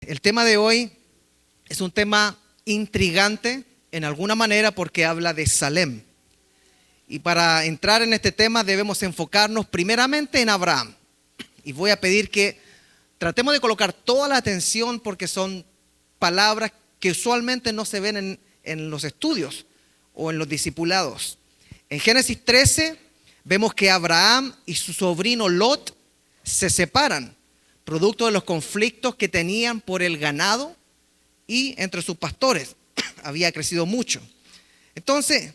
El tema de hoy es un tema intrigante en alguna manera porque habla de Salem. Y para entrar en este tema debemos enfocarnos primeramente en Abraham. Y voy a pedir que tratemos de colocar toda la atención porque son palabras que usualmente no se ven en los estudios o en los discipulados. En Génesis 13 vemos que Abraham y su sobrino Lot se separan, producto de los conflictos que tenían por el ganado y entre sus pastores. Había crecido mucho. Entonces,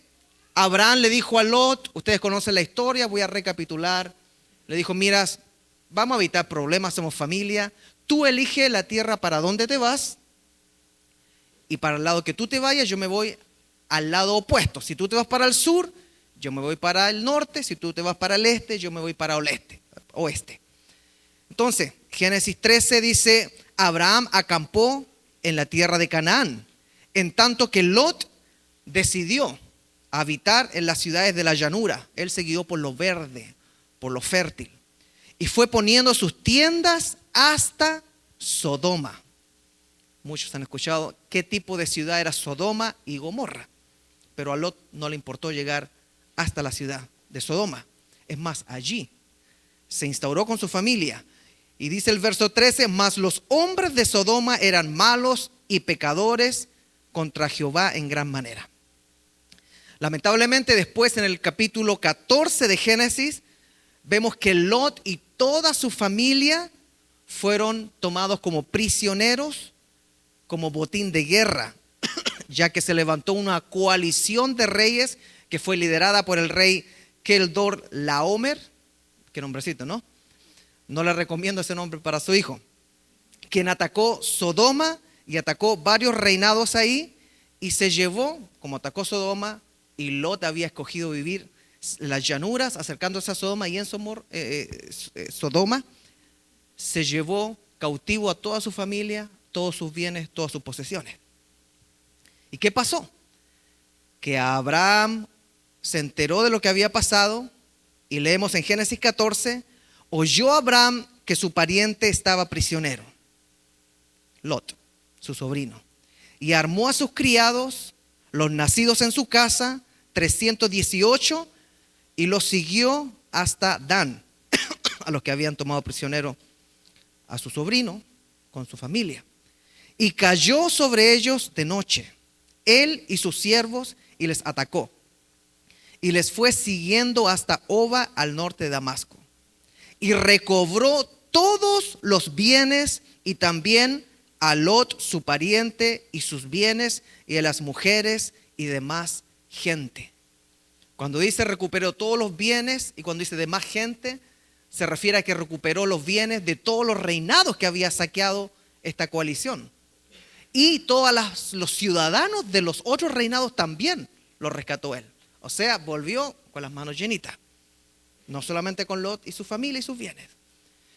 Abraham le dijo a Lot, ustedes conocen la historia, voy a recapitular. Le dijo, miras, vamos a evitar problemas, somos familia. Tú eliges la tierra para donde te vas y para el lado que tú te vayas, yo me voy al lado opuesto. Si tú te vas para el sur, yo me voy para el norte. Si tú te vas para el este, yo me voy para el oeste. Entonces, Génesis 13 dice, Abraham acampó en la tierra de Canaán, en tanto que Lot decidió habitar en las ciudades de la llanura. Él se guió por lo verde, por lo fértil, y fue poniendo sus tiendas hasta Sodoma. Muchos han escuchado qué tipo de ciudad era Sodoma y Gomorra, pero a Lot no le importó llegar hasta la ciudad de Sodoma. Es más, allí se instauró con su familia. Y dice el verso 13, mas los hombres de Sodoma eran malos y pecadores contra Jehová en gran manera. Lamentablemente después en el capítulo 14 de Génesis vemos que Lot y toda su familia fueron tomados como prisioneros, como botín de guerra, ya que se levantó una coalición de reyes que fue liderada por el rey Keldor Laomer. Qué nombrecito, ¿no? No le recomiendo ese nombre para su hijo. Quien atacó Sodoma y atacó varios reinados ahí y se llevó, como atacó Sodoma, y Lot había escogido vivir en las llanuras, acercándose a Sodoma y en Sodoma, se llevó cautivo a toda su familia, todos sus bienes, todas sus posesiones. ¿Y qué pasó? Que Abraham se enteró de lo que había pasado y leemos en Génesis 14, oyó Abraham que su pariente estaba prisionero, Lot, su sobrino, y armó a sus criados, los nacidos en su casa, 318, y los siguió hasta Dan, a los que habían tomado prisionero a su sobrino con su familia. Y cayó sobre ellos de noche, él y sus siervos, y les atacó. Y les fue siguiendo hasta Oba, al norte de Damasco. Y recobró todos los bienes y también a Lot, su pariente, y sus bienes, y a las mujeres y demás gente. Cuando dice recuperó todos los bienes y cuando dice demás gente, se refiere a que recuperó los bienes de todos los reinados que había saqueado esta coalición. Y todos los ciudadanos de los otros reinados también los rescató él. O sea, volvió con las manos llenitas. No solamente con Lot y su familia y sus bienes.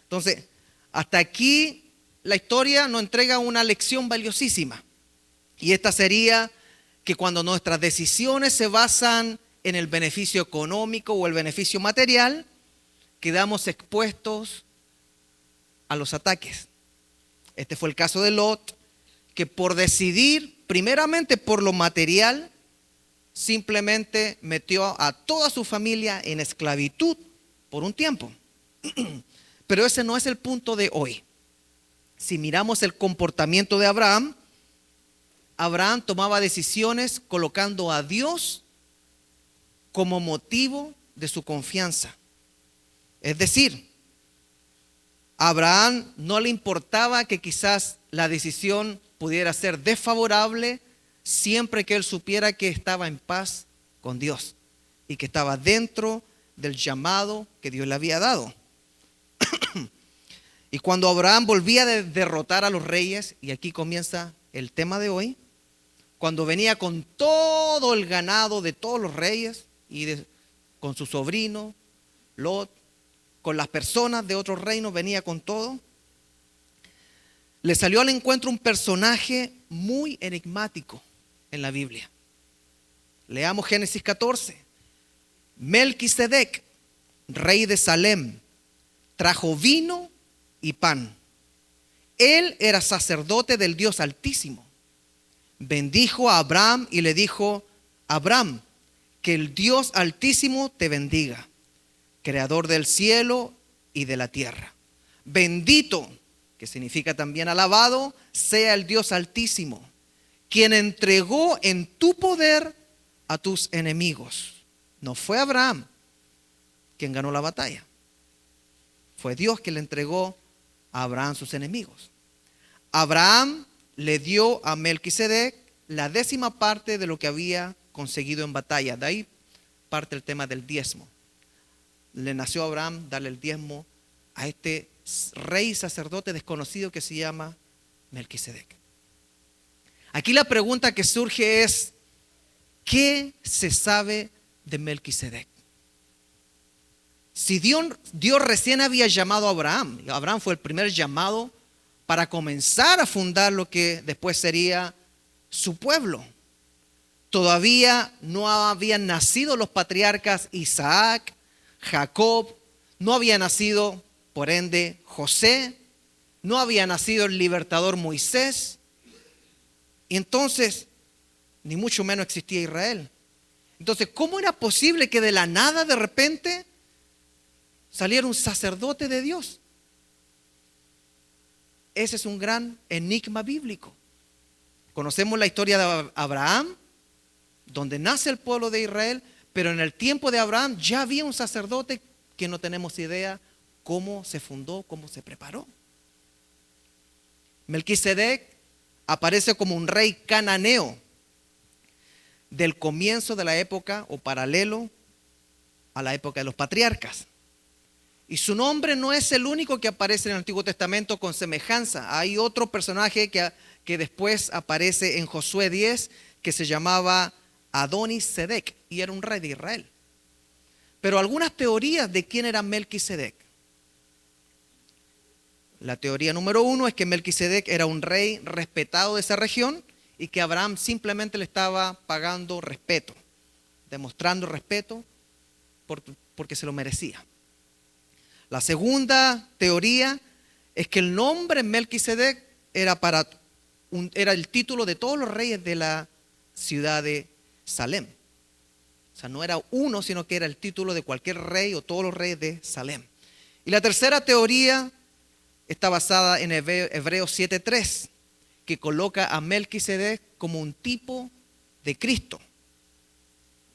Entonces, hasta aquí la historia nos entrega una lección valiosísima. Y esta sería que cuando nuestras decisiones se basan en el beneficio económico o el beneficio material, quedamos expuestos a los ataques. Este fue el caso de Lot, que por decidir primeramente por lo material, simplemente metió a toda su familia en esclavitud por un tiempo. Pero ese no es el punto de hoy. Si miramos el comportamiento de Abraham, Abraham tomaba decisiones colocando a Dios como motivo de su confianza. Es decir, a Abraham no le importaba que quizás la decisión pudiera ser desfavorable, siempre que él supiera que estaba en paz con Dios y que estaba dentro del llamado que Dios le había dado. Y cuando Abraham volvía de derrotar a los reyes, y aquí comienza el tema de hoy, cuando venía con todo el ganado de todos los reyes y con su sobrino Lot, con las personas de otros reinos, venía con todo, le salió al encuentro un personaje muy enigmático en la Biblia. Leamos Génesis 14. Melquisedec, rey de Salem, trajo vino y pan. Él era sacerdote del Dios Altísimo. Bendijo a Abraham y le dijo: Abraham, que el Dios Altísimo te bendiga, creador del cielo y de la tierra. Bendito, que significa también alabado, sea el Dios Altísimo, quien entregó en tu poder a tus enemigos. No fue Abraham quien ganó la batalla. Fue Dios quien le entregó a Abraham sus enemigos. Abraham le dio a Melquisedec la 10ª parte de lo que había conseguido en batalla. De ahí parte el tema del diezmo. Le nació a Abraham darle el diezmo a este rey sacerdote desconocido que se llama Melquisedec. Aquí la pregunta que surge es: ¿qué se sabe de Melquisedec? Si Dios recién había llamado a Abraham, Abraham fue el primer llamado para comenzar a fundar lo que después sería su pueblo. Todavía no habían nacido los patriarcas Isaac, Jacob, no había nacido, por ende, José, no había nacido el libertador Moisés, y entonces, ni mucho menos existía Israel. Entonces, ¿cómo era posible que de la nada, de repente, saliera un sacerdote de Dios? Ese es un gran enigma bíblico. Conocemos la historia de Abraham, donde nace el pueblo de Israel, pero en el tiempo de Abraham ya había un sacerdote que no tenemos idea cómo se fundó, cómo se preparó. Melquisedec aparece como un rey cananeo del comienzo de la época o paralelo a la época de los patriarcas. Y su nombre no es el único que aparece en el Antiguo Testamento con semejanza. Hay otro personaje que después aparece en Josué 10 que se llamaba Adonisedec y era un rey de Israel. Pero algunas teorías de quién era Melquisedec. La teoría número 1 es que Melquisedec era un rey respetado de esa región y que Abraham simplemente le estaba pagando respeto, demostrando respeto porque se lo merecía. La segunda teoría es que el nombre Melquisedec era el título de todos los reyes de la ciudad de Salem. O sea, no era uno, sino que era el título de cualquier rey o todos los reyes de Salem. Y la tercera teoría está basada en Hebreos 7:3, que coloca a Melquisedec como un tipo de Cristo.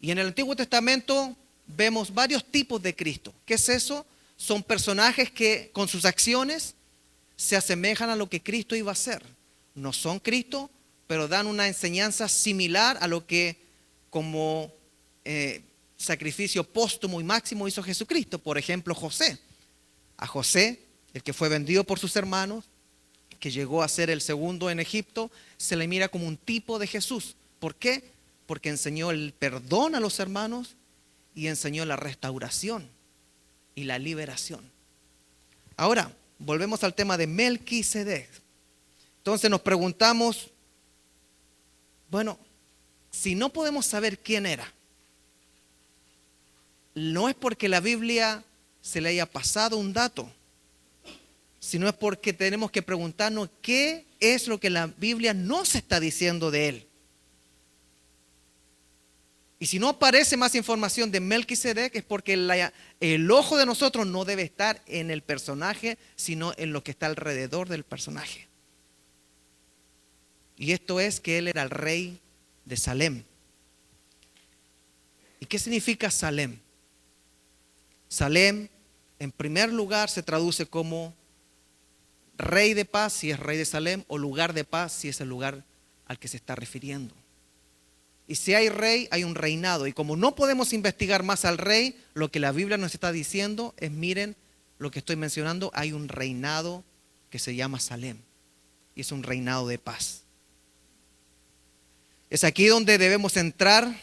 Y en el Antiguo Testamento vemos varios tipos de Cristo. ¿Qué es eso? Son personajes que con sus acciones se asemejan a lo que Cristo iba a hacer. No son Cristo, pero dan una enseñanza similar a lo que como sacrificio póstumo y máximo hizo Jesucristo. Por ejemplo, José. A José, el que fue vendido por sus hermanos, que llegó a ser el segundo en Egipto, se le mira como un tipo de Jesús. ¿Por qué? Porque enseñó el perdón a los hermanos y enseñó la restauración y la liberación. Ahora, volvemos al tema de Melquisedec. Entonces nos preguntamos, bueno, si no podemos saber quién era, no es porque la Biblia se le haya pasado un dato, sino es porque tenemos que preguntarnos qué es lo que la Biblia nos está diciendo de él. Y si no aparece más información de Melquisedec es porque el ojo de nosotros no debe estar en el personaje, sino en lo que está alrededor del personaje. Y esto es que él era el rey de Salem. ¿Y qué significa Salem? Salem, en primer lugar, se traduce como rey de paz si es rey de Salem, o lugar de paz si es el lugar al que se está refiriendo. Y si hay rey, hay un reinado. Y como no podemos investigar más al rey, lo que la Biblia nos está diciendo es, miren lo que estoy mencionando, hay un reinado que se llama Salem. Y es un reinado de paz. Es aquí donde debemos entrar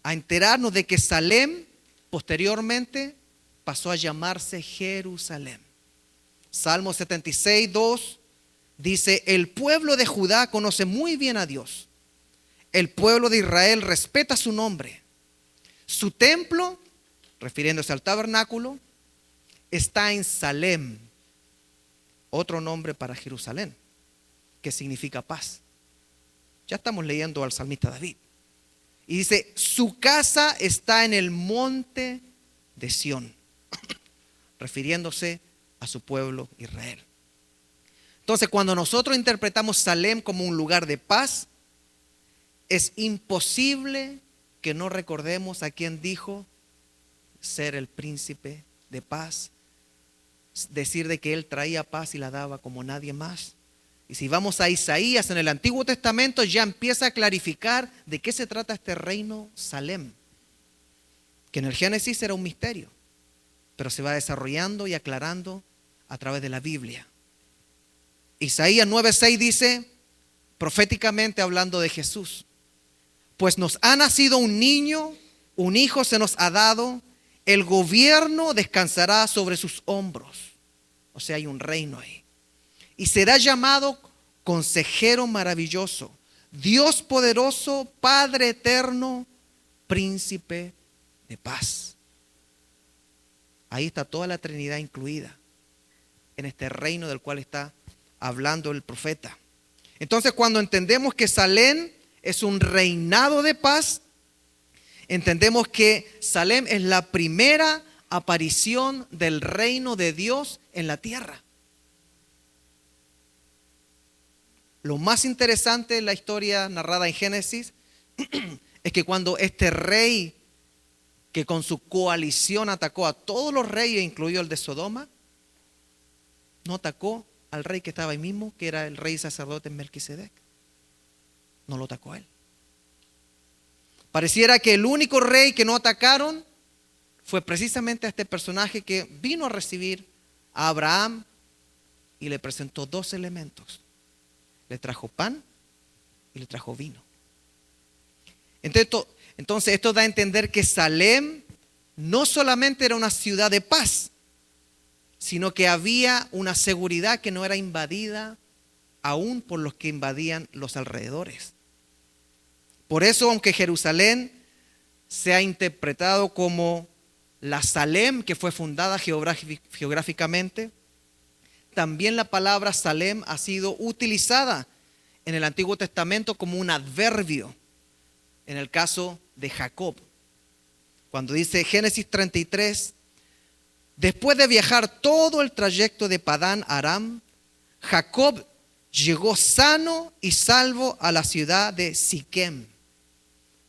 a enterarnos de que Salem posteriormente pasó a llamarse Jerusalén. Salmo 76:2 dice: el pueblo de Judá conoce muy bien a Dios. El pueblo de Israel respeta su nombre. Su templo, refiriéndose al tabernáculo, está en Salem, otro nombre para Jerusalén, que significa paz. Ya estamos leyendo al salmista David. Y dice, su casa está en el monte de Sión, refiriéndose a su pueblo Israel. Entonces, cuando nosotros interpretamos Salem como un lugar de paz, es imposible que no recordemos a quien dijo ser el príncipe de paz, decir de que él traía paz y la daba como nadie más. Y si vamos a Isaías en el Antiguo Testamento, ya empieza a clarificar de qué se trata este reino Salem, que en el Génesis era un misterio, pero se va desarrollando y aclarando a través de la Biblia. Isaías 9:6 dice, proféticamente hablando de Jesús, pues nos ha nacido un niño, un hijo se nos ha dado, el gobierno descansará sobre sus hombros. O sea, hay un reino ahí. Y será llamado Consejero Maravilloso, Dios Poderoso, Padre Eterno, Príncipe de Paz. Ahí está toda la Trinidad incluida en este reino del cual está hablando el profeta. Entonces, cuando entendemos que Salem es un reinado de paz, entendemos que Salem es la primera aparición del reino de Dios en la tierra. Lo más interesante de la historia narrada en Génesis es que cuando este rey, que con su coalición atacó a todos los reyes, incluido el de Sodoma, no atacó al rey que estaba ahí mismo, que era el rey sacerdote Melquisedec. No lo atacó a él. Pareciera que el único rey que no atacaron fue precisamente a este personaje que vino a recibir a Abraham y le presentó dos elementos. Le trajo pan y le trajo vino. Entonces esto da a entender que Salem no solamente era una ciudad de paz, sino que había una seguridad que no era invadida aún por los que invadían los alrededores. Por eso, aunque Jerusalén se ha interpretado como la Salem que fue fundada geográficamente, también la palabra Salem ha sido utilizada en el Antiguo Testamento como un adverbio en el caso de Jacob. Cuando dice Génesis 33, después de viajar todo el trayecto de Padán a Aram, Jacob llegó sano y salvo a la ciudad de Siquem,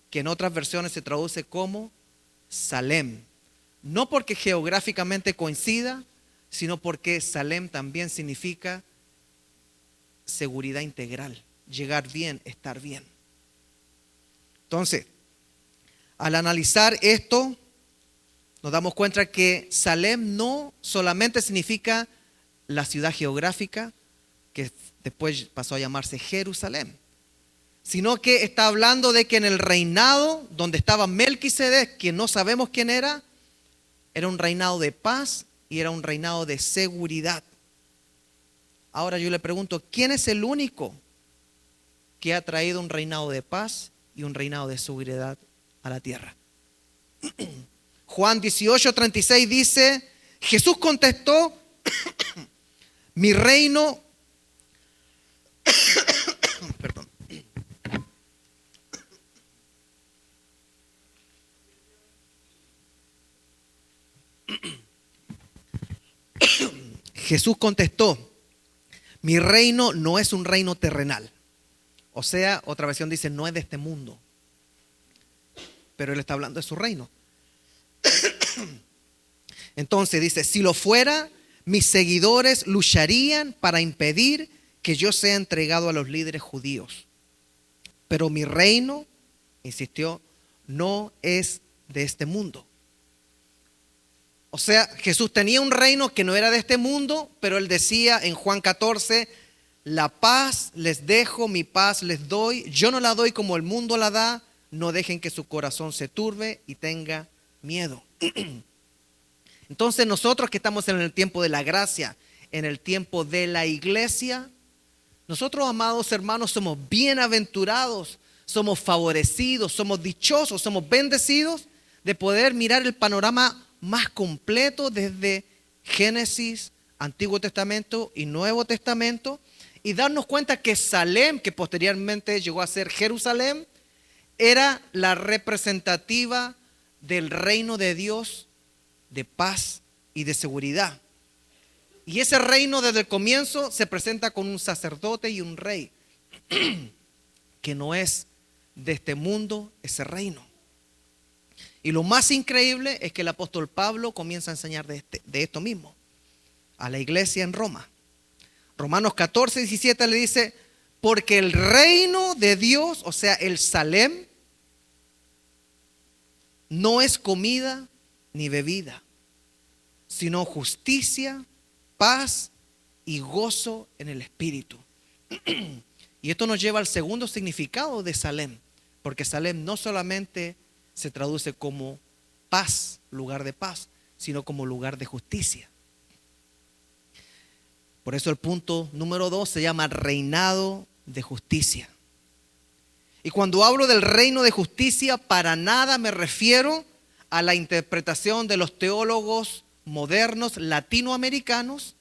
que en otras versiones se traduce como Salem. No porque geográficamente coincida, sino porque Salem también significa seguridad integral, llegar bien, estar bien. Entonces, al analizar esto, nos damos cuenta que Salem no solamente significa la ciudad geográfica, que después pasó a llamarse Jerusalén, sino que está hablando de que en el reinado donde estaba Melquisedec, que no sabemos quién era un reinado de paz y era un reinado de seguridad. Ahora yo le pregunto, ¿quién es el único que ha traído un reinado de paz y un reinado de seguridad a la tierra? Juan 18:36 dice, Jesús contestó, mi reino, perdón. Jesús contestó, mi reino no es un reino terrenal. O sea, otra versión dice, no es de este mundo. Pero él está hablando de su reino. Entonces dice, si lo fuera, mis seguidores lucharían para impedir que yo sea entregado a los líderes judíos. Pero mi reino, insistió, no es de este mundo. O sea, Jesús tenía un reino que no era de este mundo, pero él decía en Juan 14, la paz les dejo, mi paz les doy. Yo no la doy como el mundo la da. No dejen que su corazón se turbe y tenga miedo. Entonces nosotros que estamos en el tiempo de la gracia, en el tiempo de la iglesia, nosotros, amados hermanos, somos bienaventurados, somos favorecidos, somos dichosos, somos bendecidos de poder mirar el panorama más completo desde Génesis Antiguo Testamento y Nuevo Testamento, y darnos cuenta que Salem, que posteriormente llegó a ser Jerusalén, era la representativa del reino de Dios, de paz y de seguridad. Y ese reino desde el comienzo se presenta con un sacerdote y un rey, que no es de este mundo ese reino. Y lo más increíble es que el apóstol Pablo comienza a enseñar de esto mismo a la iglesia en Roma. Romanos 14, 17 le dice: porque el reino de Dios, o sea, el Salem, no es comida ni bebida, sino justicia, paz y gozo en el Espíritu. Y esto nos lleva al segundo significado de Salem, porque Salem no solamente se traduce como paz, lugar de paz, sino como lugar de justicia. Por eso el punto número 2 se llama reinado de justicia. Y cuando hablo del reino de justicia, para nada me refiero a la interpretación de los teólogos modernos latinoamericanos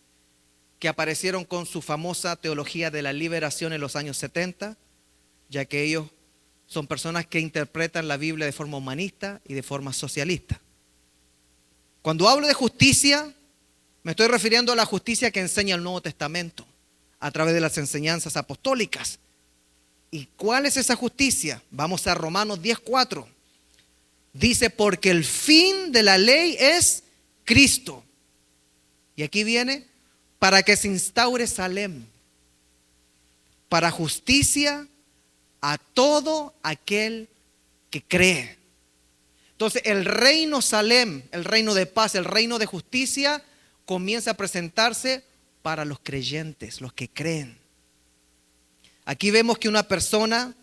que aparecieron con su famosa teología de la liberación en los años 70, ya que ellos son personas que interpretan la Biblia de forma humanista y de forma socialista. Cuando hablo de justicia, me estoy refiriendo a la justicia que enseña el Nuevo Testamento a través de las enseñanzas apostólicas. ¿Y cuál es esa justicia? Vamos a Romanos 10:4. Dice: porque el fin de la ley es Cristo. Y aquí viene: para que se instaure Salem, para justicia a todo aquel que cree. Entonces el reino Salem, el reino de paz, el reino de justicia, comienza a presentarse para los creyentes, los que creen. Aquí vemos que una persona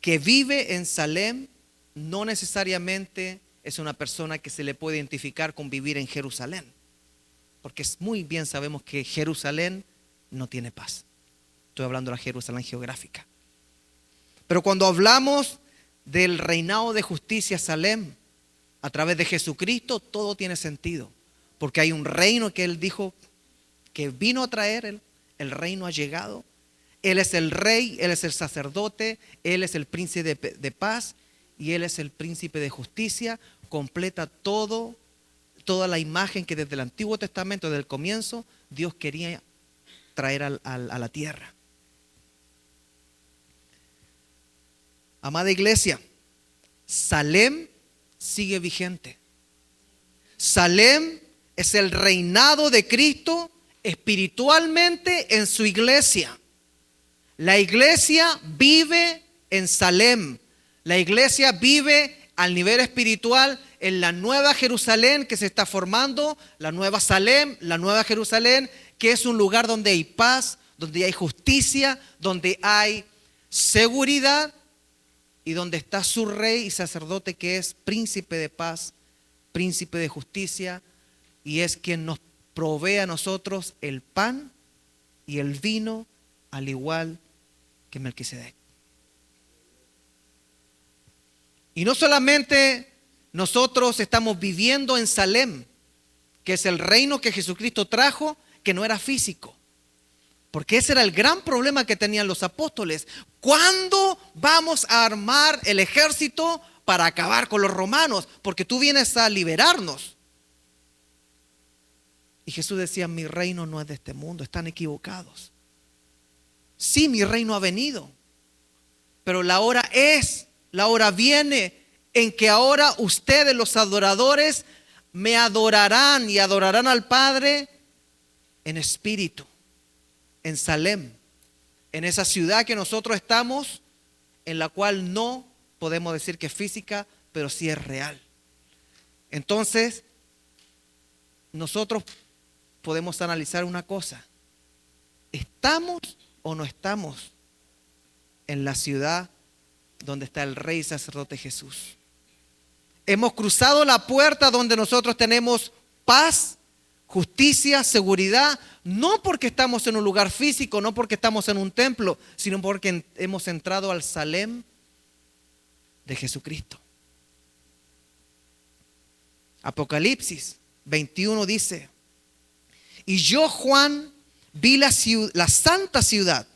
que vive en Salem no necesariamente es una persona que se le puede identificar con vivir en Jerusalén, porque muy bien sabemos que Jerusalén no tiene paz. Estoy hablando de la Jerusalén geográfica. Pero cuando hablamos del reinado de justicia Salem, a través de Jesucristo, todo tiene sentido. Porque hay un reino que Él dijo que vino a traer, el reino ha llegado. Él es el rey, Él es el sacerdote, Él es el príncipe de paz y Él es el príncipe de justicia. Completa toda la imagen que desde el Antiguo Testamento, desde el comienzo, Dios quería traer a la tierra. Amada iglesia, Salem sigue vigente. Salem es el reinado de Cristo espiritualmente en su iglesia. La iglesia vive en Salem. La iglesia vive al nivel espiritual en la nueva Jerusalén que se está formando, la nueva Salem, la nueva Jerusalén, que es un lugar donde hay paz, donde hay justicia, donde hay seguridad y donde está su rey y sacerdote, que es príncipe de paz, príncipe de justicia, y es quien nos provee a nosotros el pan y el vino, al igual que Melquisedec. Y no solamente nosotros estamos viviendo en Salem, que es el reino que Jesucristo trajo, que no era físico. Porque ese era el gran problema que tenían los apóstoles. ¿Cuándo vamos a armar el ejército para acabar con los romanos? Porque tú vienes a liberarnos. Y Jesús decía: mi reino no es de este mundo, están equivocados. Sí, mi reino ha venido, pero la hora viene en que ahora ustedes, los adoradores, me adorarán y adorarán al Padre en espíritu, en Salem, en esa ciudad que nosotros estamos, en la cual no podemos decir que es física, pero sí es real. Entonces, nosotros podemos analizar una cosa: ¿estamos o no estamos en la ciudad donde está el Rey y Sacerdote Jesús? Hemos cruzado la puerta donde nosotros tenemos paz, justicia, seguridad, no porque estamos en un lugar físico, no porque estamos en un templo, sino porque hemos entrado al Salem de Jesucristo. Apocalipsis 21 dice: y yo, Juan, vi la santa ciudad,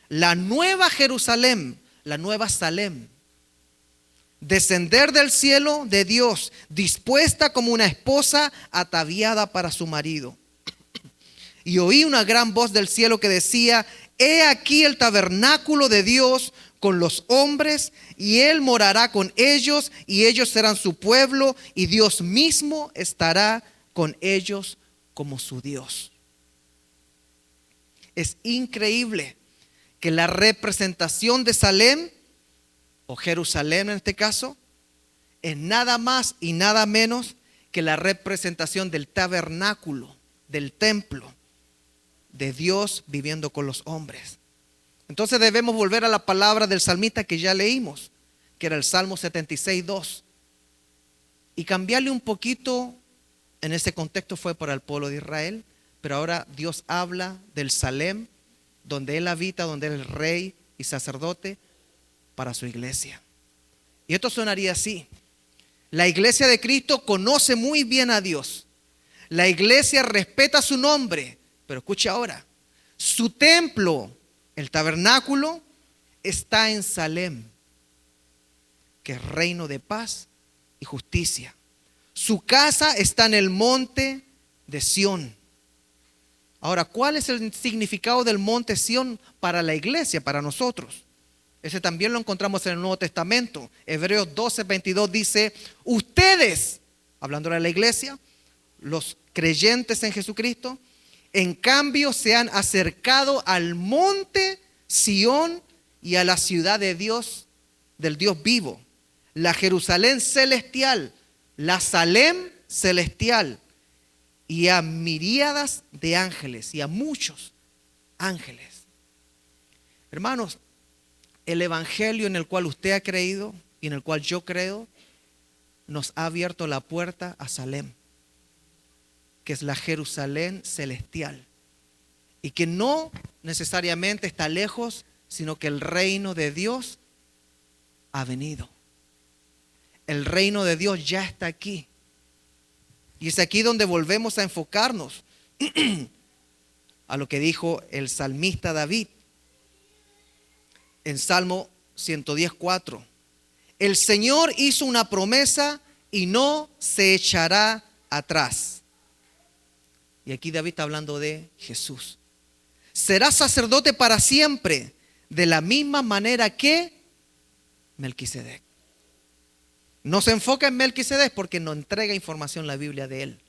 la nueva Jerusalén, la nueva Salem, descender del cielo de Dios, dispuesta como una esposa ataviada para su marido. Y oí una gran voz del cielo que decía: he aquí el tabernáculo de Dios con los hombres, y Él morará con ellos, y ellos serán su pueblo, y Dios mismo estará con ellos como su Dios. Es increíble que la representación de Salem, o Jerusalén en este caso, es nada más y nada menos que la representación del tabernáculo, del templo de Dios viviendo con los hombres. Entonces debemos volver a la palabra del salmista que ya leímos, que era el Salmo 76:2, y cambiarle un poquito. En ese contexto fue para el pueblo de Israel, pero ahora Dios habla del Salem, donde Él habita, donde Él es rey y sacerdote para su iglesia. Y esto sonaría así: la iglesia de Cristo conoce muy bien a Dios. La iglesia respeta su nombre, pero escuche ahora, su templo, el tabernáculo, está en Salem, que es reino de paz y justicia. Su casa está en el monte de Sión. Ahora, ¿cuál es el significado del monte Sión para la iglesia, para nosotros? Ese también lo encontramos en el Nuevo Testamento. Hebreos 12:22 dice: ustedes, hablando de la iglesia, los creyentes en Jesucristo, en cambio se han acercado al monte Sión y a la ciudad de Dios, del Dios vivo, la Jerusalén celestial, la Salem celestial, y a miríadas de ángeles, y a muchos ángeles. Hermanos, el evangelio en el cual usted ha creído y en el cual yo creo, nos ha abierto la puerta a Salem, que es la Jerusalén celestial, y que no necesariamente está lejos, sino que el reino de Dios ha venido. El reino de Dios ya está aquí. Y es aquí donde volvemos a enfocarnos a lo que dijo el salmista David en Salmo 110:4. El Señor hizo una promesa y no se echará atrás. Y aquí David está hablando de Jesús. Será sacerdote para siempre, de la misma manera que Melquisedec. No se enfoca en Melquisedec porque no entrega información la Biblia de él.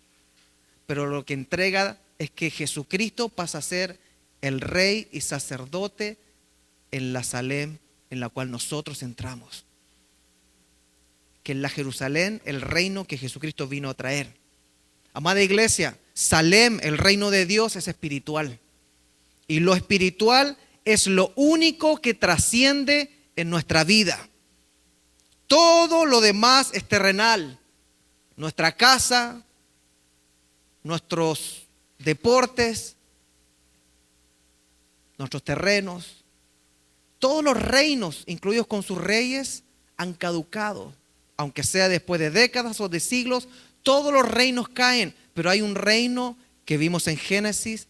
Pero lo que entrega es que Jesucristo pasa a ser el rey y sacerdote en la Salem en la cual nosotros entramos. Que en la Jerusalén, el reino que Jesucristo vino a traer. Amada iglesia, Salem, el reino de Dios, es espiritual. Y lo espiritual es lo único que trasciende en nuestra vida. Todo lo demás es terrenal. Nuestra casa, nuestros deportes, nuestros terrenos, todos los reinos, incluidos con sus reyes, han caducado. Aunque sea después de décadas o de siglos, todos los reinos caen. Pero hay un reino que vimos en Génesis,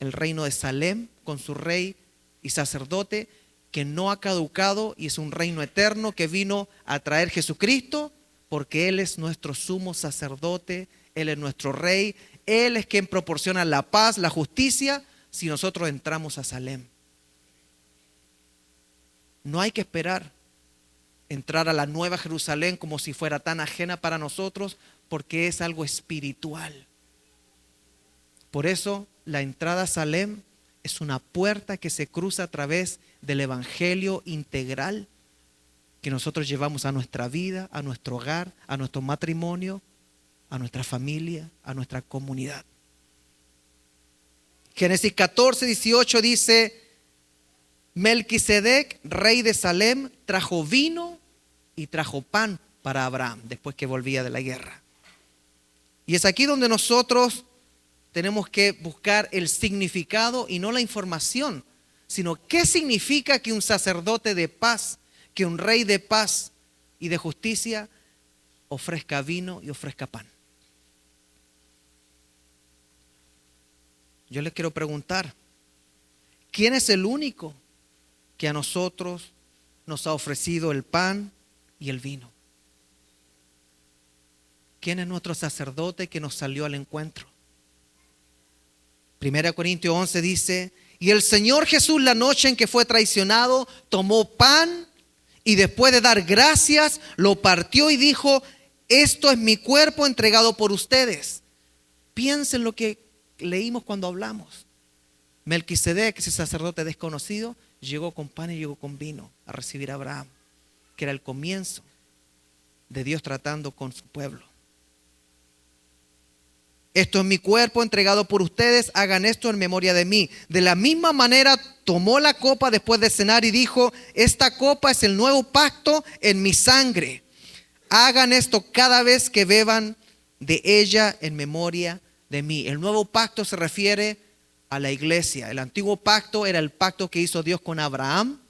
el reino de Salem, con su rey y sacerdote, que no ha caducado, y es un reino eterno que vino a traer Jesucristo, porque Él es nuestro sumo sacerdote, Él es nuestro rey, Él es quien proporciona la paz, la justicia, si nosotros entramos a Salem. No hay que esperar entrar a la nueva Jerusalén como si fuera tan ajena para nosotros, porque es algo espiritual. Por eso la entrada a Salem es una puerta que se cruza a través del evangelio integral que nosotros llevamos a nuestra vida, a nuestro hogar, a nuestro matrimonio, a nuestra familia, a nuestra comunidad. Génesis 14:18 dice: Melquisedec, rey de Salem, trajo vino y trajo pan para Abraham después que volvía de la guerra. Y es aquí donde nosotros tenemos que buscar el significado y no la información, sino qué significa que un sacerdote de paz, que un rey de paz y de justicia ofrezca vino y ofrezca pan. Yo les quiero preguntar, ¿quién es el único que a nosotros nos ha ofrecido el pan y el vino? ¿Quién es nuestro sacerdote que nos salió al encuentro? 1 Corintios 11 dice: y el Señor Jesús, la noche en que fue traicionado, tomó pan y después de dar gracias, lo partió y dijo: esto es mi cuerpo entregado por ustedes. Piensen lo que leímos cuando hablamos. Melquisedec, ese sacerdote desconocido, llegó con pan y llegó con vino a recibir a Abraham, que era el comienzo de Dios tratando con su pueblo. Esto es mi cuerpo entregado por ustedes, hagan esto en memoria de mí. De la misma manera tomó la copa después de cenar y dijo: esta copa es el nuevo pacto en mi sangre. Hagan esto cada vez que beban de ella en memoria de mí. El nuevo pacto se refiere a la iglesia. El antiguo pacto era el pacto que hizo Dios con Abraham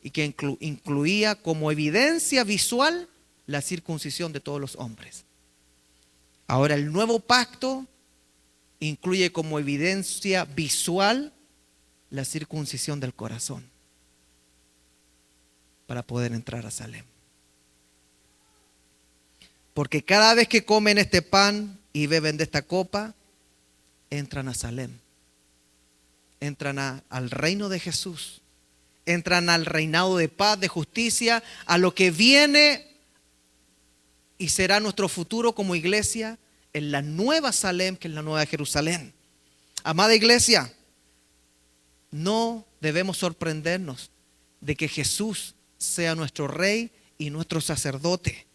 y que incluía como evidencia visual la circuncisión de todos los hombres. Ahora el nuevo pacto incluye como evidencia visual la circuncisión del corazón para poder entrar a Salem. Porque cada vez que comen este pan y beben de esta copa, entran a Salem. Entran al reino de Jesús. Entran al reinado de paz, de justicia, a lo que viene y será nuestro futuro como iglesia en la nueva Salem, que es la nueva Jerusalén. Amada iglesia, no debemos sorprendernos de que Jesús sea nuestro rey y nuestro sacerdote,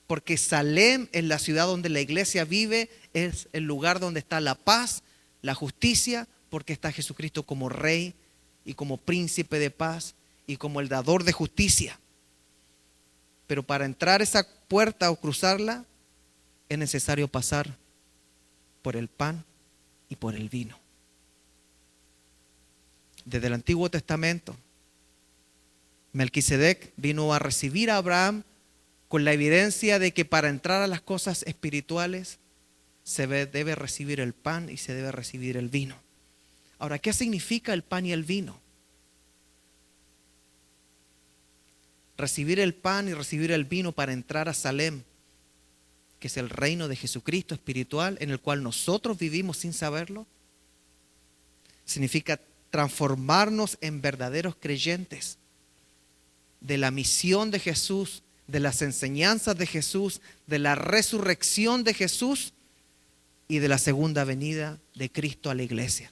porque Salem es la ciudad donde la iglesia vive, es el lugar donde está la paz, la justicia, porque está Jesucristo como rey y como príncipe de paz y como el dador de justicia. Pero para entrar esa puerta o cruzarla es necesario pasar por el pan y por el vino. Desde el Antiguo Testamento, Melquisedec vino a recibir a Abraham con la evidencia de que para entrar a las cosas espirituales se debe recibir el pan y se debe recibir el vino. Ahora, ¿qué significa el pan y el vino? Recibir el pan y recibir el vino para entrar a Salem, que es el reino de Jesucristo espiritual en el cual nosotros vivimos sin saberlo, significa transformarnos en verdaderos creyentes de la misión de Jesús, de las enseñanzas de Jesús, de la resurrección de Jesús y de la segunda venida de Cristo a la iglesia.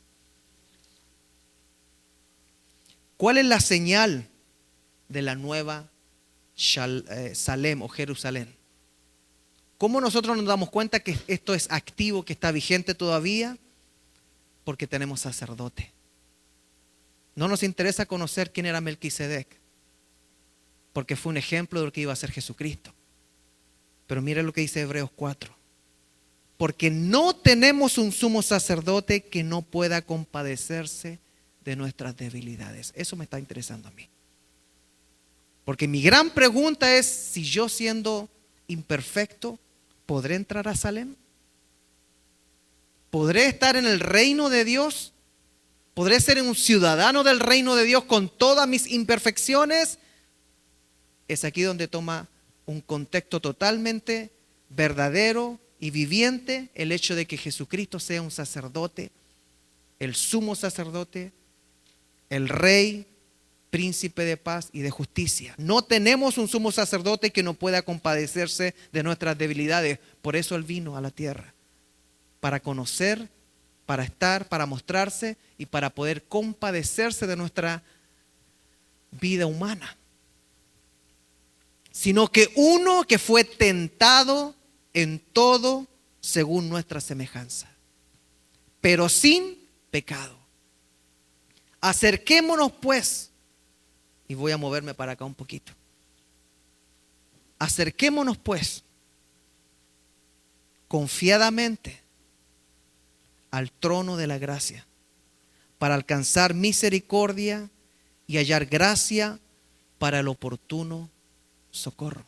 ¿Cuál es la señal de la nueva Salem o Jerusalén? ¿Cómo nosotros nos damos cuenta que esto es activo, que está vigente todavía? Porque tenemos sacerdote. No nos interesa conocer quién era Melquisedec, porque fue un ejemplo de lo que iba a ser Jesucristo. Pero mire lo que dice Hebreos 4. Porque no tenemos un sumo sacerdote que no pueda compadecerse de nuestras debilidades. Eso me está interesando a mí. Porque mi gran pregunta es, si yo siendo imperfecto, ¿podré entrar a Salem? ¿Podré estar en el reino de Dios? ¿Podré ser un ciudadano del reino de Dios con todas mis imperfecciones? Es aquí donde toma un contexto totalmente verdadero y viviente el hecho de que Jesucristo sea un sacerdote, el sumo sacerdote, el rey, príncipe de paz y de justicia. No tenemos un sumo sacerdote que no pueda compadecerse de nuestras debilidades. Por eso Él vino a la tierra, para conocer, para estar, para mostrarse y para poder compadecerse de nuestra vida humana. Sino que uno que fue tentado en todo según nuestra semejanza, pero sin pecado. Acerquémonos pues, y voy a moverme para acá un poquito. Acerquémonos pues confiadamente al trono de la gracia para alcanzar misericordia y hallar gracia para el oportuno socorro.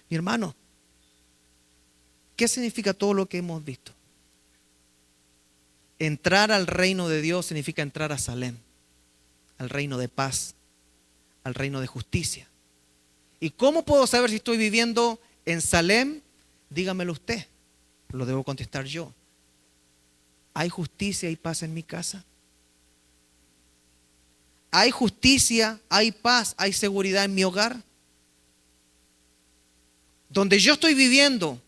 Mi hermano, ¿qué significa todo lo que hemos visto? Entrar al reino de Dios significa entrar a Salem, al reino de paz, al reino de justicia. ¿Y cómo puedo saber si estoy viviendo en Salem? Dígamelo usted, lo debo contestar yo. ¿Hay justicia y paz en mi casa? ¿Hay justicia, hay paz, hay seguridad en mi hogar? Donde yo estoy viviendo,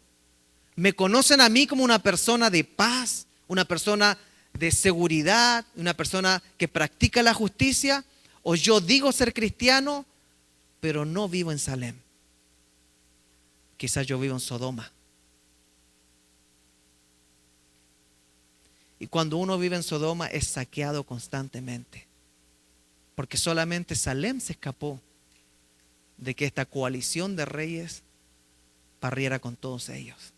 ¿me conocen a mí como una persona de paz, una persona de seguridad, una persona que practica la justicia? ¿O yo digo ser cristiano, pero no vivo en Salem? Quizás yo vivo en Sodoma. Y cuando uno vive en Sodoma es saqueado constantemente. Porque solamente Salem se escapó de que esta coalición de reyes barriera con todos ellos.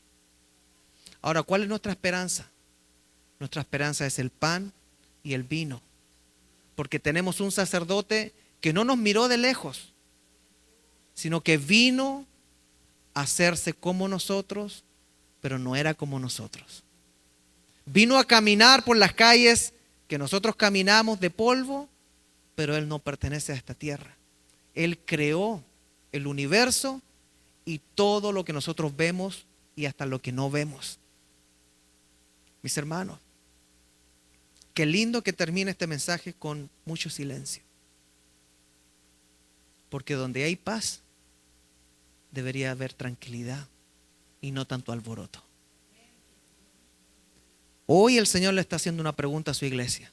Ahora, ¿cuál es nuestra esperanza? Nuestra esperanza es el pan y el vino. Porque tenemos un sacerdote que no nos miró de lejos, sino que vino a hacerse como nosotros, pero no era como nosotros. Vino a caminar por las calles que nosotros caminamos de polvo, pero Él no pertenece a esta tierra. Él creó el universo y todo lo que nosotros vemos y hasta lo que no vemos. Mis hermanos, qué lindo que termine este mensaje con mucho silencio. Porque donde hay paz, debería haber tranquilidad y no tanto alboroto. Hoy el Señor le está haciendo una pregunta a su iglesia.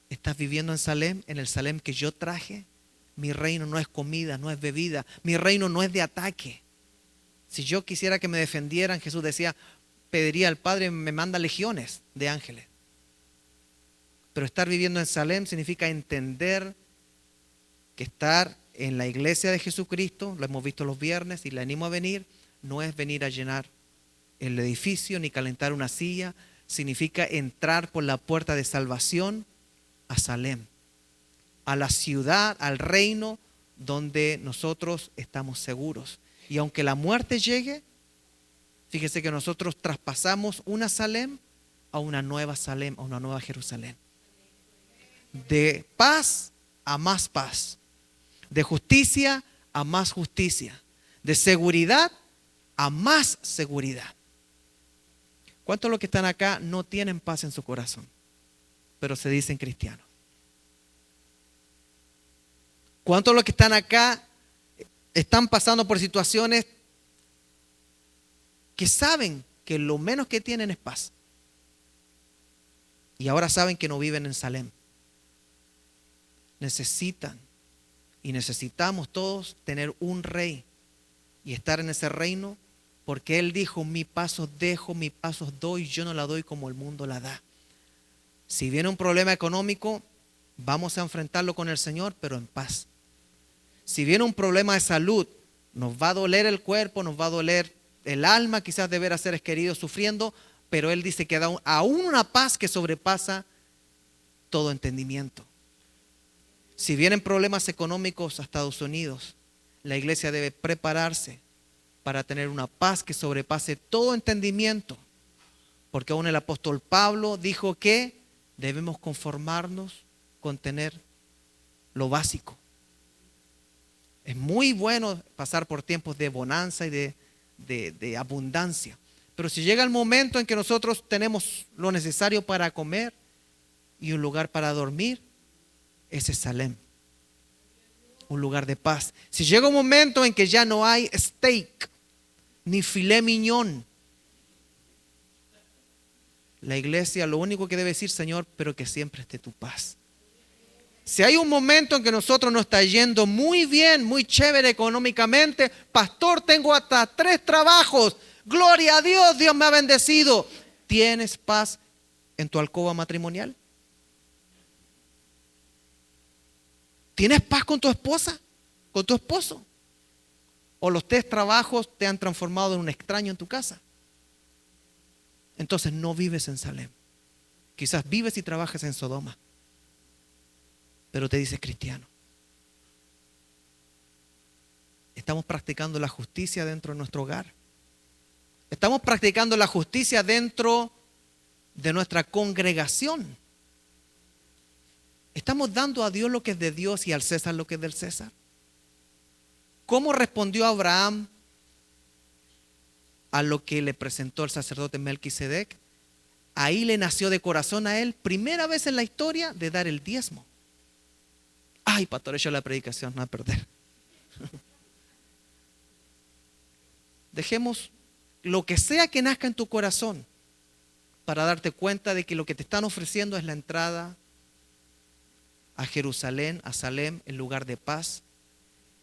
¿Estás viviendo en Salem, en el Salem que yo traje? Mi reino no es comida, no es bebida. Mi reino no es de ataque. Si yo quisiera que me defendieran, Jesús decía, pediría al Padre, me manda legiones de ángeles. Pero estar viviendo en Salem significa entender que estar en la iglesia de Jesucristo, lo hemos visto los viernes y le animo a venir, no es venir a llenar el edificio ni calentar una silla, significa entrar por la puerta de salvación a Salem, a la ciudad, al reino donde nosotros estamos seguros. Y aunque la muerte llegue, fíjese que nosotros traspasamos una Salem a una nueva Salem, a una nueva Jerusalén. De paz a más paz, de justicia a más justicia, de seguridad a más seguridad. ¿Cuántos de los que están acá no tienen paz en su corazón, pero se dicen cristianos? ¿Cuántos de los que están acá están pasando por situaciones que saben que lo menos que tienen es paz? Y ahora saben que no viven en Salem. Necesitan y necesitamos todos tener un rey y estar en ese reino, porque Él dijo, mi paso dejo, mi paso doy, yo no la doy como el mundo la da. Si viene un problema económico, vamos a enfrentarlo con el Señor, pero en paz. Si viene un problema de salud, nos va a doler el cuerpo, nos va a doler el alma, quizás de ver a seres queridos sufriendo, pero Él dice que da aún una paz que sobrepasa todo entendimiento. Si vienen problemas económicos a Estados Unidos, la iglesia debe prepararse para tener una paz que sobrepase todo entendimiento. Porque aún el apóstol Pablo dijo que debemos conformarnos con tener lo básico. Es muy bueno pasar por tiempos de bonanza y de abundancia. Pero si llega el momento en que nosotros tenemos lo necesario para comer y un lugar para dormir, ese es Salem, un lugar de paz. Si llega un momento en que ya no hay steak ni filet mignon, la iglesia lo único que debe decir, Señor, pero que siempre esté tu paz. Si hay un momento en que nosotros nos está yendo muy bien, muy chévere económicamente, pastor, tengo hasta 3 trabajos, gloria a Dios, Dios me ha bendecido. ¿Tienes paz en tu alcoba matrimonial? ¿Tienes paz con tu esposa? ¿Con tu esposo? ¿O los 3 trabajos te han transformado en un extraño en tu casa? Entonces no vives en Salem. Quizás vives y trabajas en Sodoma, pero te dices cristiano. Estamos practicando la justicia dentro de nuestro hogar. Estamos practicando la justicia dentro de nuestra congregación. ¿Estamos dando a Dios lo que es de Dios y al César lo que es del César? ¿Cómo respondió Abraham a lo que le presentó el sacerdote Melquisedec? Ahí le nació de corazón a él, primera vez en la historia, de dar el diezmo. Ay, pastor, yo la predicación, no va a perder. Dejemos lo que sea que nazca en tu corazón para darte cuenta de que lo que te están ofreciendo es la entrada a Jerusalén, a Salem, el lugar de paz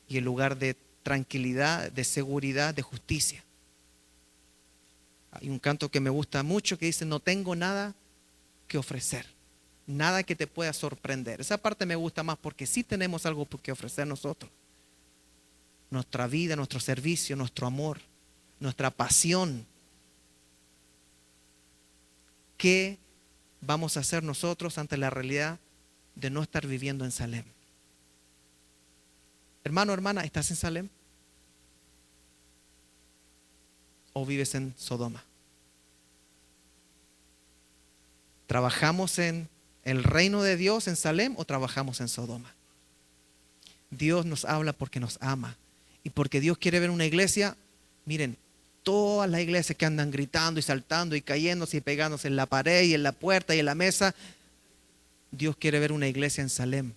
y el lugar de tranquilidad, de seguridad, de justicia. Hay un canto que me gusta mucho que dice: no tengo nada que ofrecer, nada que te pueda sorprender. Esa parte me gusta más porque sí tenemos algo que ofrecer nosotros. Nuestra vida, nuestro servicio, nuestro amor, nuestra pasión. ¿Qué vamos a hacer nosotros ante la realidad de no estar viviendo en Salem? Hermano, hermana, ¿estás en Salem? ¿O vives en Sodoma? ¿Trabajamos en el reino de Dios en Salem o trabajamos en Sodoma? Dios nos habla porque nos ama y porque Dios quiere ver una iglesia. Miren, todas las iglesias que andan gritando y saltando y cayéndose y pegándose en la pared y en la puerta y en la mesa, Dios quiere ver una iglesia en Salem.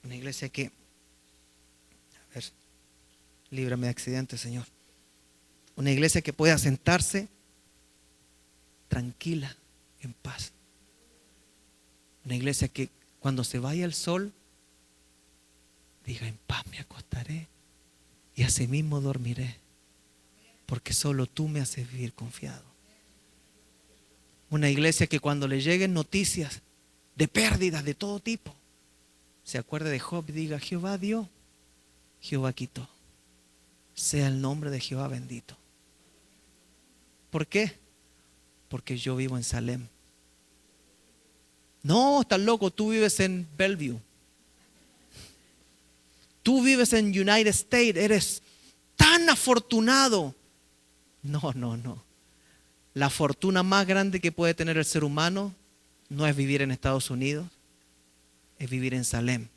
Una iglesia que, a ver, líbrame de accidentes, Señor. Una iglesia que pueda sentarse tranquila, en paz. Una iglesia que cuando se vaya el sol, diga: en paz me acostaré y asimismo dormiré, porque solo tú me haces vivir confiado. Una iglesia que cuando le lleguen noticias de pérdidas de todo tipo, se acuerde de Job y diga: Jehová dio, Jehová quitó, sea el nombre de Jehová bendito. ¿Por qué? Porque yo vivo en Salem. No, estás loco, tú vives en Bellevue. Tú vives en United States, eres tan afortunado. No, no, no. La fortuna más grande que puede tener el ser humano no es vivir en Estados Unidos, es vivir en Salem.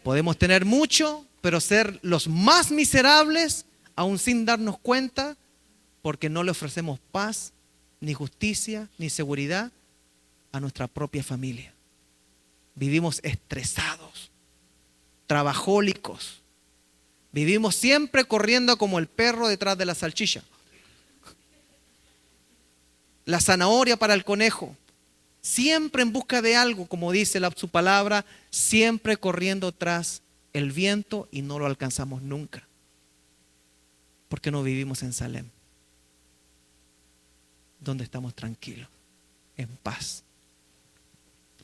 Podemos tener mucho, pero ser los más miserables, aún sin darnos cuenta, porque no le ofrecemos paz, ni justicia, ni seguridad a nuestra propia familia. Vivimos estresados, trabajólicos. Vivimos siempre corriendo como el perro detrás de la salchicha. La zanahoria para el conejo. Siempre en busca de algo, como dice su palabra, siempre corriendo tras el viento y no lo alcanzamos nunca. Porque no vivimos en Salem, donde estamos tranquilos, en paz.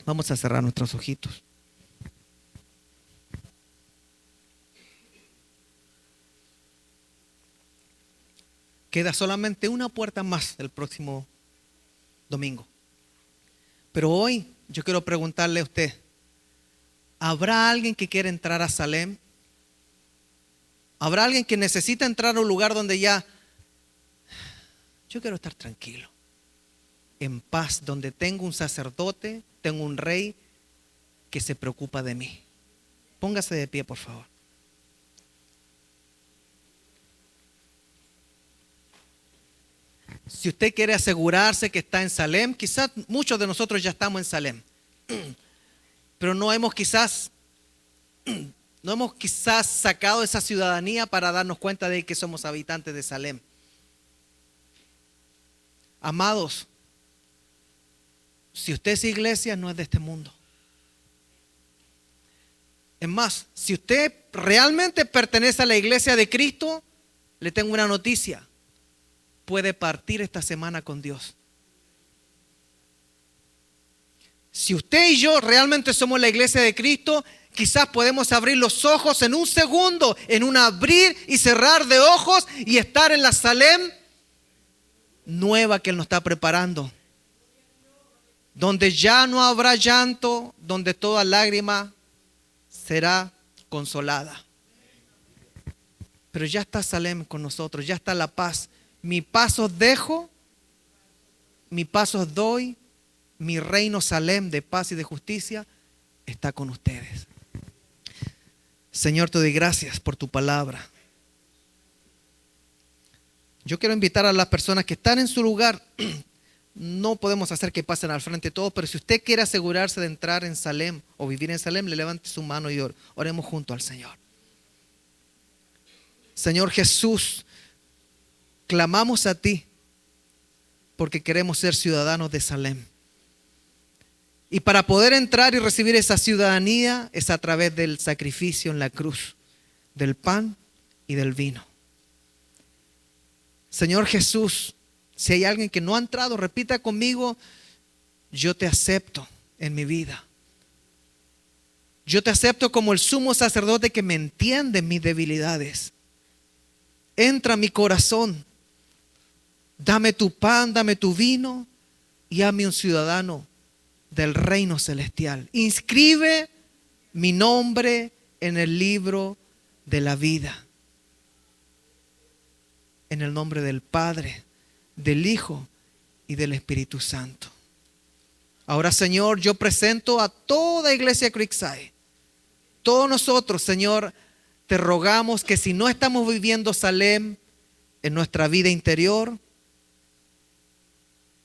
Vamos a cerrar nuestros ojitos. Queda solamente una puerta más el próximo domingo. Pero hoy yo quiero preguntarle a usted: ¿habrá alguien que quiere entrar a Salem? ¿Habrá alguien que necesita entrar a un lugar donde ya yo quiero estar tranquilo, en paz, donde tengo un sacerdote, tengo un rey que se preocupa de mí? Póngase de pie, por favor. Si usted quiere asegurarse que está en Salem, quizás muchos de nosotros ya estamos en Salem, pero no hemos quizás sacado esa ciudadanía para darnos cuenta de que somos habitantes de Salem. Amados, si usted es iglesia, no es de este mundo. Es más, si usted realmente pertenece a la iglesia de Cristo, le tengo una noticia: puede partir esta semana con Dios. Si usted y yo realmente somos la iglesia de Cristo, quizás podemos abrir los ojos en un segundo, en un abrir y cerrar de ojos, y estar en la Salem nueva que Él nos está preparando, donde ya no habrá llanto, donde toda lágrima será consolada. Pero ya está Salem con nosotros, ya está la paz. Mi paz os dejo, mi paz os doy, mi reino Salem de paz y de justicia está con ustedes. Señor, te doy gracias por tu palabra. Yo quiero invitar a las personas que están en su lugar. No podemos hacer que pasen al frente todos, pero si usted quiere asegurarse de entrar en Salem o vivir en Salem, le levante su mano y oremos junto al Señor. Señor Jesús, clamamos a ti porque queremos ser ciudadanos de Salem. Y para poder entrar y recibir esa ciudadanía es a través del sacrificio en la cruz, del pan y del vino. Señor Jesús, si hay alguien que no ha entrado, repita conmigo: yo te acepto en mi vida. Yo te acepto como el sumo sacerdote que me entiende en mis debilidades. Entra a mi corazón. Dame tu pan, dame tu vino y hazme un ciudadano del reino celestial. Inscribe mi nombre en el libro de la vida. En el nombre del Padre, del Hijo y del Espíritu Santo. Ahora, Señor, yo presento a toda Iglesia Creekside. Todos nosotros, Señor, te rogamos que si no estamos viviendo Salem en nuestra vida interior,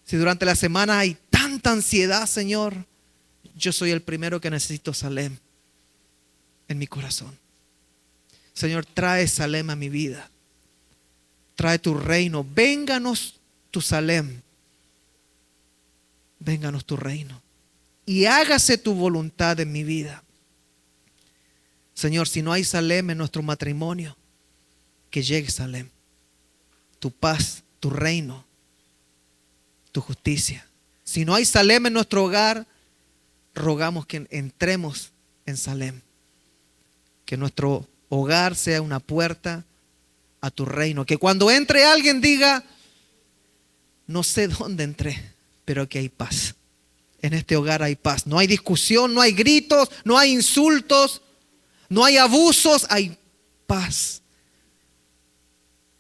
si durante la semana hay tanta ansiedad, Señor, yo soy el primero que necesito Salem en mi corazón. Señor, trae Salem a mi vida. Trae tu reino. Vénganos tu Salem. Vénganos tu reino. Y hágase tu voluntad en mi vida. Señor, si no hay Salem en nuestro matrimonio, que llegue Salem. Tu paz, tu reino, tu justicia. Si no hay Salem en nuestro hogar, rogamos que entremos en Salem. Que nuestro hogar sea una puerta a tu reino. Que cuando entre alguien diga: no sé dónde entré, pero que hay paz. En este hogar hay paz. No hay discusión, no hay gritos, no hay insultos, no hay abusos, hay paz.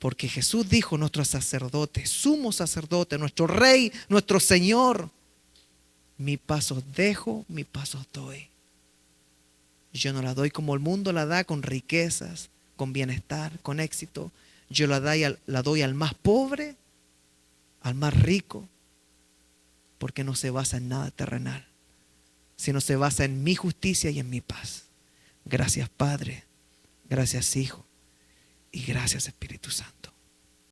Porque Jesús dijo, nuestro sacerdote, sumo sacerdote, nuestro rey, nuestro Señor: mi paz os dejo, mi paz os doy. Yo no la doy como el mundo la da, con riquezas, con bienestar, con éxito. Yo la doy al más pobre, al más rico, porque no se basa en nada terrenal, sino se basa en mi justicia y en mi paz. Gracias, Padre, gracias, Hijo, y gracias, Espíritu Santo.